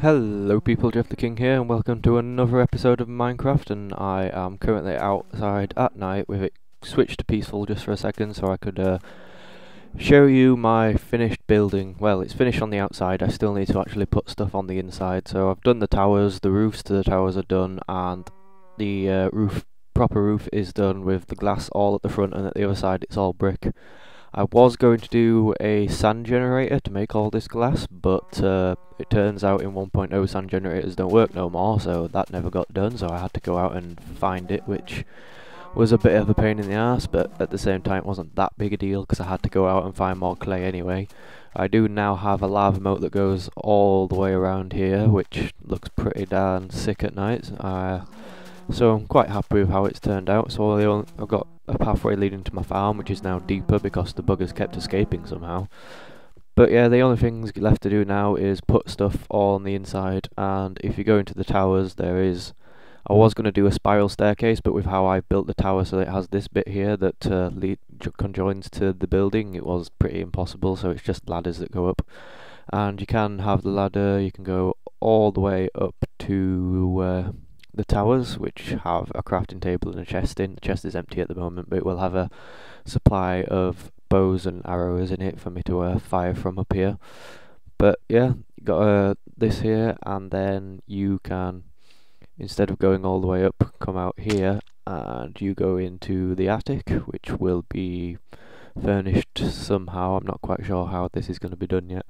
Hello people, Jeff the King here and welcome to another episode of Minecraft, and I am currently outside at night with it switched to peaceful just for a second so I could show you my finished building. Well, it's finished on the outside, I still need to actually put stuff on the inside. So I've done the towers, the roofs to the towers are done, and the proper roof is done with the glass all at the front, and at the other side it's all brick. I was going to do a sand generator to make all this glass, but it turns out in 1.0 sand generators don't work no more, so that never got done, so I had to go out and find it, which was a bit of a pain in the ass, but at the same time it wasn't that big a deal because I had to go out and find more clay anyway. I do now have a lava moat that goes all the way around here, which looks pretty darn sick at night. So I'm quite happy with how it's turned out. So I've got a pathway leading to my farm, which is now deeper because the buggers kept escaping somehow. But yeah, the only things left to do now is put stuff all on the inside, and if you go into the towers I was going to do a spiral staircase, but with how I built the tower so that it has this bit here that conjoins to the building, it was pretty impossible, so it's just ladders that go up. And you can have the ladder, you can go all the way up to the towers, which have a crafting table and a chest in. The chest is empty at the moment, but it will have a supply of bows and arrows in it for me to fire from up here. But yeah, you got this here, and then you can, instead of going all the way up, come out here and you go into the attic, which will be furnished somehow. I'm not quite sure how this is going to be done yet.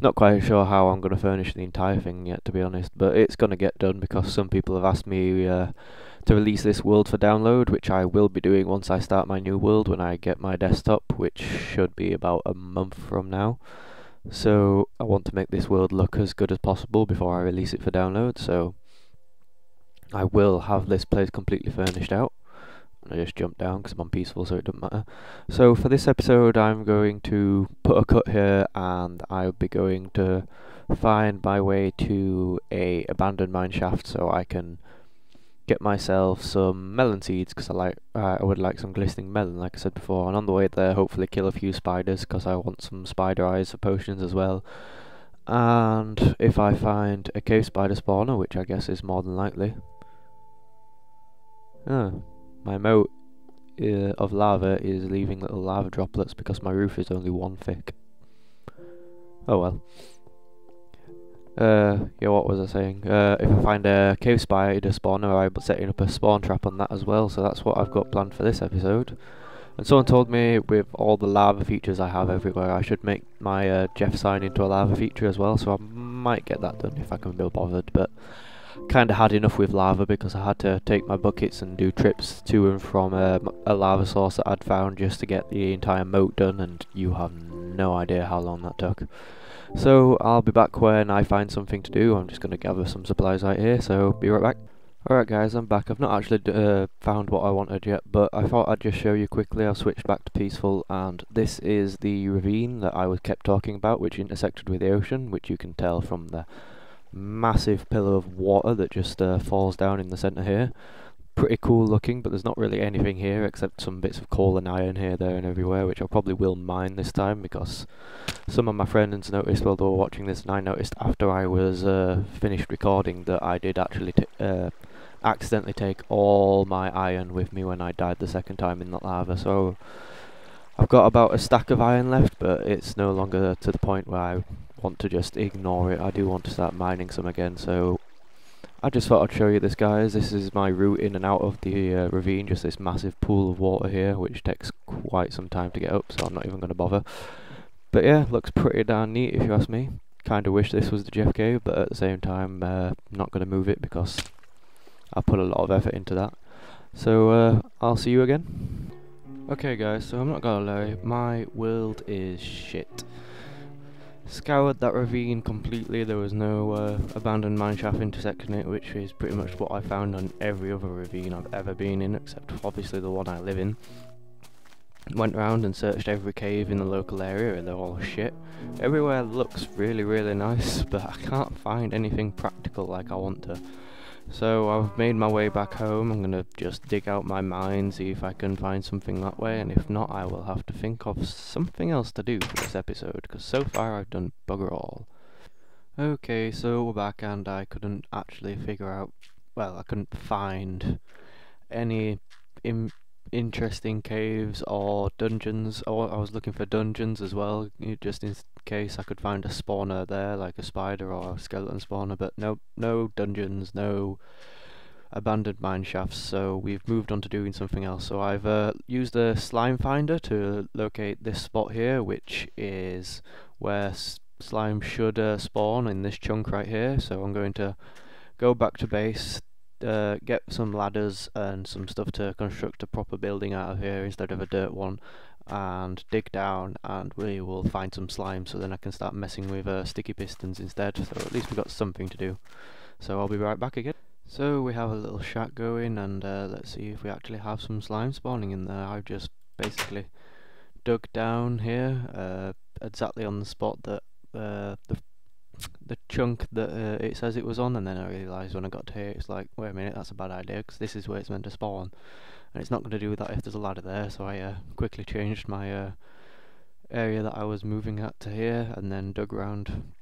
Not quite sure how I'm going to furnish the entire thing yet, to be honest, but it's going to get done because some people have asked me to release this world for download, which I will be doing once I start my new world when I get my desktop, which should be about a month from now. So I want to make this world look as good as possible before I release it for download, so I will have this place completely furnished out. I just jumped down because I'm on peaceful, so it doesn't matter. So for this episode I'm going to put a cut here, and I'll be going to find my way to a abandoned mine shaft so I can get myself some melon seeds, because I would like some glistening melon like I said before, and on the way there hopefully kill a few spiders because I want some spider eyes for potions as well. And if I find a cave spider spawner, which I guess is more than likely. My moat of lava is leaving little lava droplets because my roof is only 1 thick. Oh well. Yeah, what was I saying? If I find a cave spider spawner, I'll be setting up a spawn trap on that as well, so that's what I've got planned for this episode. And someone told me with all the lava features I have everywhere, I should make my Jeff sign into a lava feature as well, so I might get that done if I can be bothered, but kind of had enough with lava because I had to take my buckets and do trips to and from a lava source that I'd found just to get the entire moat done, and you have no idea how long that took. So I'll be back when I find something to do. I'm just going to gather some supplies right here, so be right back. Alright guys, I'm back. I've not actually found what I wanted yet, but I thought I'd just show you quickly. I've switched back to peaceful, and this is the ravine that I was kept talking about, which intersected with the ocean, which you can tell from the massive pillar of water that just falls down in the centre here. Pretty cool looking, but there's not really anything here except some bits of coal and iron here, there and everywhere, which I probably will mine this time because some of my friends noticed while they were watching this, and I noticed after I was finished recording that I did actually accidentally take all my iron with me when I died the second time in that lava, so I've got about a stack of iron left, but it's no longer to the point where I want to just ignore it. I do want to start mining some again, so I just thought I'd show you this, guys. This is my route in and out of the ravine, just this massive pool of water here, which takes quite some time to get up, so I'm not even going to bother. But yeah, looks pretty darn neat if you ask me. Kinda wish this was the Jeff cave, but at the same time not going to move it because I put a lot of effort into that. So I'll see you again. Okay guys, so I'm not gonna lie, my world is shit. Scoured that ravine completely. There was no abandoned mineshaft intersecting it, which is pretty much what I found on every other ravine I've ever been in, except obviously the one I live in. Went round and searched every cave in the local area, and they're all shit. Everywhere looks really nice, but I can't find anything practical like I want to. So I've made my way back home. I'm gonna just dig out my mine, see if I can find something that way, and if not I will have to think of something else to do for this episode, because so far I've done bugger all. Okay, so we're back, and I couldn't actually figure out, well, I couldn't find any in interesting caves or dungeons. Or I was looking for dungeons as well, just in case I could find a spawner there, like a spider or a skeleton spawner, but nope, no dungeons, no abandoned mine shafts, so we've moved on to doing something else. So I've used the slime finder to locate this spot here, which is where slime should spawn in this chunk right here. So I'm going to go back to base, get some ladders and some stuff to construct a proper building out of here instead of a dirt one, and dig down, and we will find some slime, so then I can start messing with sticky pistons instead. So at least we've got something to do. So I'll be right back again. So we have a little shack going, and let's see if we actually have some slime spawning in there. I've just basically dug down here, exactly on the spot that the chunk that it says it was on, and then I realised when I got to here, it's like, wait a minute, that's a bad idea, because this is where it's meant to spawn, and it's not going to do that if there's a ladder there. So I quickly changed my area that I was moving at to here, and then dug around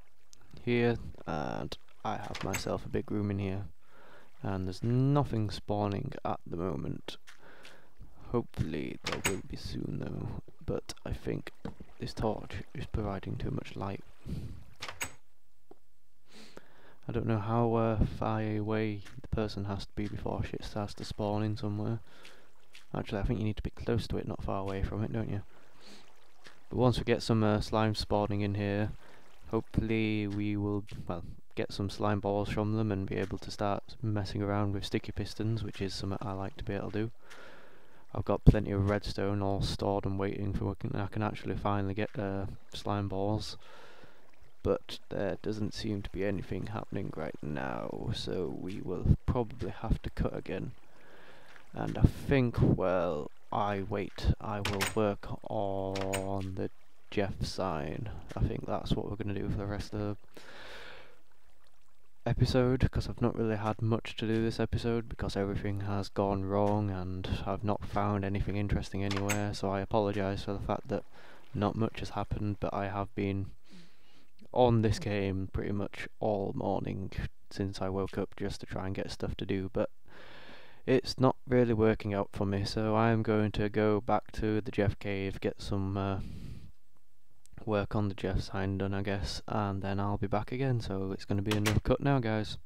here, and I have myself a big room in here. And there's nothing spawning at the moment. Hopefully there will be soon though, but I think this torch is providing too much light. I don't know how far away the person has to be before shit starts to spawn in somewhere. Actually, I think you need to be close to it, not far away from it, don't you? But once we get some slime spawning in here, hopefully we will, well, get some slime balls from them and be able to start messing around with sticky pistons, which is something I like to be able to do. I've got plenty of redstone all stored and waiting for when I can actually finally get slime balls, but there doesn't seem to be anything happening right now, so we will probably have to cut again. And I think, well, I will work on the Jeff sign. I think that's what we're going to do for the rest of the episode, because I've not really had much to do this episode because everything has gone wrong and I've not found anything interesting anywhere, so I apologise for the fact that not much has happened, but I have been on this game pretty much all morning since I woke up just to try and get stuff to do, but it's not really working out for me, so I am going to go back to the Jeff cave, get some work on the Jeff sign done, I guess, and then I'll be back again. So it's going to be another cut now, guys.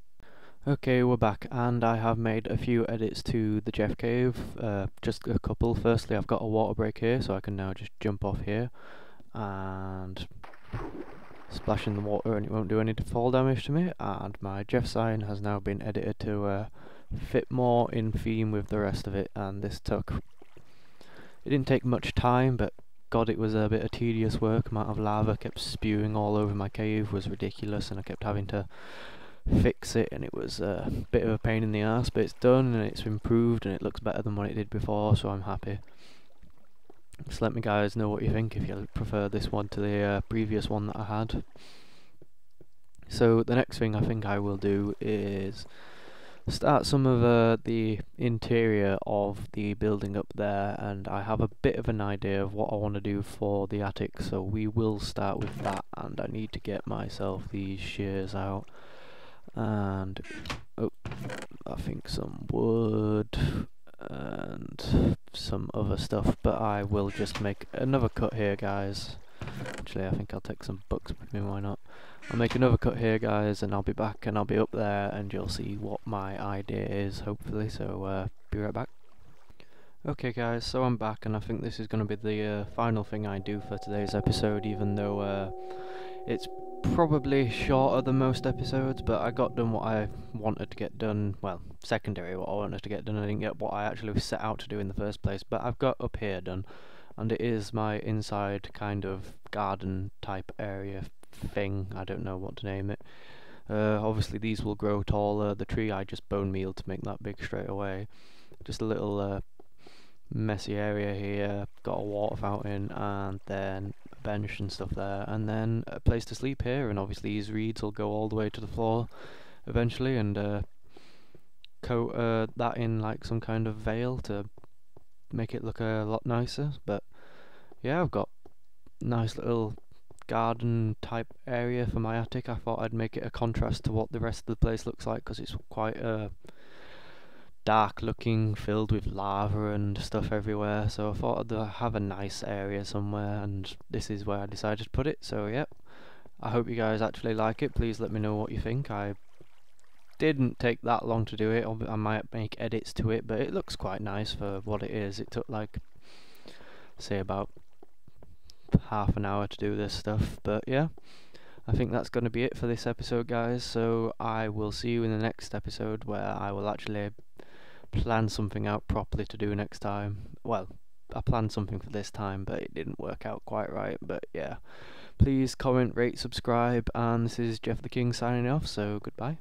Okay, we're back, and I have made a few edits to the Jeff cave, just a couple. Firstly, I've got a water break here, so I can now just jump off here and splash in the water and it won't do any fall damage to me. And my Jeff sign has now been edited to fit more in theme with the rest of it, and it didn't take much time, but God, it was a bit of tedious work. Amount of lava kept spewing all over my cave was ridiculous, and I kept having to fix it, and it was a bit of a pain in the ass, but it's done and it's improved and it looks better than what it did before, so I'm happy. Just let me guys know what you think, if you prefer this one to the previous one that I had. So the next thing I think I will do is start some of the interior of the building up there, and I have a bit of an idea of what I want to do for the attic, so we will start with that. And I need to get myself these shears out, and I think some wood and some other stuff, but I will just make another cut here, guys. Actually, I think I'll take some books with me, why not? I'll make another cut here, guys, and I'll be back, and I'll be up there, and you'll see what my idea is, hopefully, so be right back. Okay guys, so I'm back, and I think this is going to be the final thing I do for today's episode, even though it's probably shorter than most episodes, but I got done what I wanted to get done, well, secondary what I wanted to get done. I didn't get what I actually set out to do in the first place, but I've got up here done, and it is my inside kind of garden type area thing. I don't know what to name it. Obviously these will grow taller. The tree I just bone mealed to make that big straight away. Just a little messy area here, got a water fountain, and then a bench and stuff there, and then a place to sleep here, and obviously these reeds will go all the way to the floor eventually, and coat that in like some kind of veil to make it look a lot nicer. But yeah, I've got nice little garden type area for my attic. I thought I'd make it a contrast to what the rest of the place looks like, because it's quite dark looking, filled with lava and stuff everywhere. So I thought I'd have a nice area somewhere, and this is where I decided to put it. So yeah, I hope you guys actually like it. Please let me know what you think. I didn't take that long to do it. I might make edits to it, but it looks quite nice for what it is. It took like, say, about half an hour to do this stuff. But yeah, I think that's going to be it for this episode, guys. So I will see you in the next episode, where I will actually plan something out properly to do next time. Well, I planned something for this time, but it didn't work out quite right. But yeah, please comment, rate, subscribe, and this is Jeff the King signing off, so goodbye.